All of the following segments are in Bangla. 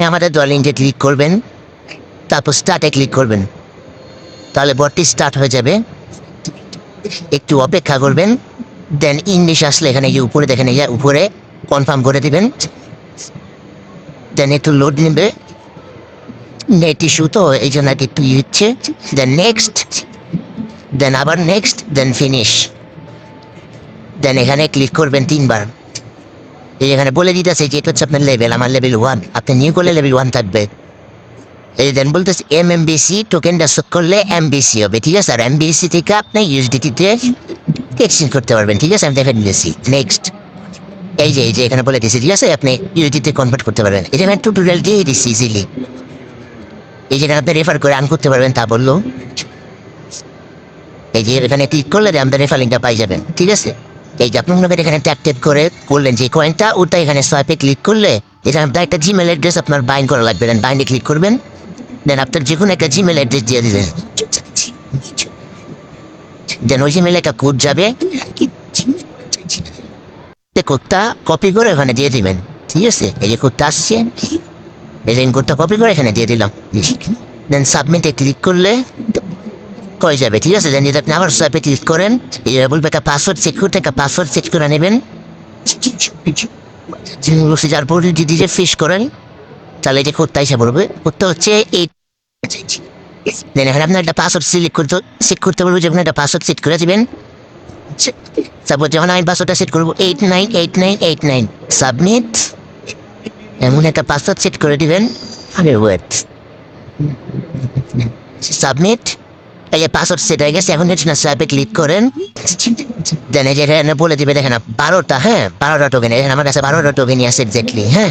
আমাদের লিঙ্কে ক্লিক করবেন, তারপর স্টার্টে ক্লিক করবেন, তাহলে বটটি স্টার্ট হয়ে যাবে। একটু অপেক্ষা করবেন, দেন ইংলিশ আসলে এখানে গিয়ে উপরে দেখেন, উপরে কনফার্ম করে দিবেন। দেন একটু লোড নেবে, নেট ইস্যু তো এই জন্য একটু হচ্ছে। দেন নেক্সট, দেন আবার নেক্সট, দেন ফিনিশ। দেন এখানে ক্লিক করবেন 3 বার। এই এখানে বলে দিতেছে যে এটা হচ্ছে আপনার লেভেল, আমার লেভেল 1, আপনি নিউ করলে লেভেল 1 থাকবে। এই দেন বলতেছে MMBC টোকেনটা শো করলে MBC হবে, ঠিক আছে? আর MBC থেকে আপনি USDT-তে এক্সচেঞ্জ করতে পারবেন, ঠিক আছে? আমি দেখে নিয়েছি। নেক্সট, এই যে এখানে বলে দিয়েছি, ঠিক আছে? আপনি USDT-তে কনভার্ট করতে পারবেন। এটা আমি টিউটোরিয়াল দিয়ে দিচ্ছি ইজিলি। এই যেটা আপনি রেফার করে আর্ন করতে পারবেন তা বললো। এই যে এখানে ক্লিক করলে আমাদের রেফার লিঙ্কটা পাই যাবেন, ঠিক আছে? এই যে আপনি মনে করেন এখানে ট্যাপ ট্যাপ করে করলেন যে কয়েনটা, ওটা এখানে সোয়াইপে ক্লিক করলে এটা আপনার একটা জিমেল অ্যাড্রেস আপনার বাইন্ড করা লাগবে। দেন বাইন্ডে ক্লিক করবেন, দেন আপনার যে কোনো একটা জিমেল অ্যাড্রেস দিয়ে দিবেন। দেন ওই জিমেলে একটা কোড যাবে, কোডটা কপি করে ওখানে দিয়ে দিবেন, ঠিক আছে? এই যে কোডটা আসছে, এই যে কোডটা কপি করে এখানে দিয়ে দিলাম। দেন সাবমিটে ক্লিক করলে হয়ে যাবে, ঠিক আছে? দেন যদি আপনি আবার সোয়াইপে ক্লিক করেন, বলবে একটা পাসওয়ার্ড চেক করতে, একটা পাসওয়ার্ড চেক করে নেবেন। যার পর যদি যে ফিশ করেন তাহলে যে কোডটা এসে পড়বে। কোডটা হচ্ছে এই, দেন এখানে আপনার একটা পাসওয়ার্ড চেক করতে বলবো, যখন একটা পাসওয়ার্ড সেট করে দেবেন। তারপর যখন আমি পাসওয়ার্ডটা সেট করবো 898989, সাবমিট। এমন একটা পাসওয়ার্ড সেট করে দিবেন। আরে ওয়েট, সাবমিট। এই যে পাসওয়ার্ড সেট হয়ে গেছে। এখন হচ্ছে না সোয়াইপে ক্লিক করেন, দেন এই যে এখানে বলে দিবে, দেখেন 12টা, হ্যাঁ 12টা টোকেন। এখানে আমার কাছে 12টা টোকেনই আছে এক্স্যাক্টলি, হ্যাঁ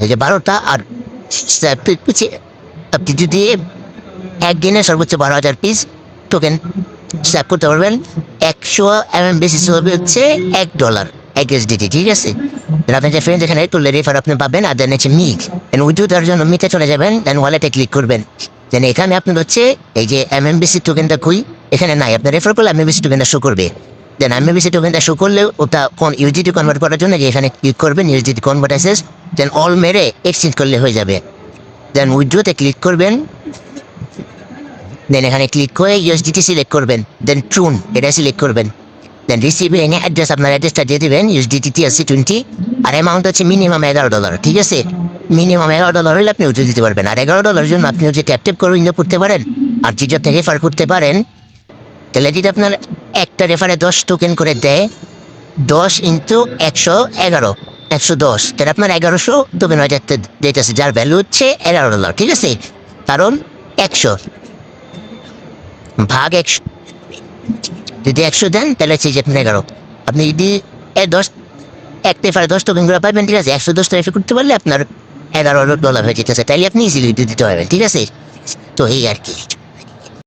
এই যে 12টা। আর আপনি যদি একদিনে সর্বোচ্চ 12,000 পিস টোকেন স্যাপ করতে পারবেন। 100 বেসিস হবে হচ্ছে $1, USDT, ঠিক আছে? আপনি যে ফ্রেন্ড এখানে করলে রেফার আপনি পাবেন। আর দেন হচ্ছে মিট, দেন উইথড্র দেওয়ার জন্য মিটে চলে যাবেন, দেন ওয়ালেটে ক্লিক করবেন। দেন এখানে আপনার হচ্ছে এই যে MMBC টোকেনটা কই, এখানে নাই। আপনার রেফার করলে MMBC টোকেনটা শো করবে। দেন MMBC টোকেনটা শো করলে ওটা USDT কনভার্ট করার জন্য যে এখানে ক্লিক করবেন, USDT কনভার্ট অ্যাসেস, দেন অল মেরে এক্সচেঞ্জ করলে হয়ে যাবে। দেন উইথড্রতে ক্লিক করবেন, দেন এখানে ক্লিক করে USDT সিলেক্ট করবেন, দেন ট্রুন এটা সিলেক্ট করবেন। দেন রিসিভিং অ্যাড্রেস, আপনার অ্যাড্রেসটা দিয়ে দেবেন, USDT TRC20। আর অ্যামাউন্ট হচ্ছে মিনিমাম $11, ঠিক আছে? মিনিমাম $11 হলে আপনি উঠে দিতে পারবেন। আর $11 জন্য আপনি হচ্ছে ট্যাপ ট্যাপ করে উইন্ডো করতে পারেন। আর যদি আপনি রেফার করতে পারেন, তাহলে যদি আপনার একটা রেফারে 10 টোকেন করে দেয়, 10 ইন্টু 111, 110, তাহলে আপনার 1100 টোকেন হয়ে যাচ্ছে, দিতেছে, যার ভ্যালু হচ্ছে $11, ঠিক আছে? কারণ 100 ভাগ 100, যদি 100 দেন তাহলে হচ্ছে যে আপনি 11। আপনি যদি 10 এক রেফারে 10 টোকেন করে পাবেন, ঠিক আছে? 110টা রেফার করতে পারলে আপনার $11 হয়ে যেতেছে, তাইলে আপনি ইজিলি দিতে পারবেন, ঠিক আছে? তো এই আর কি।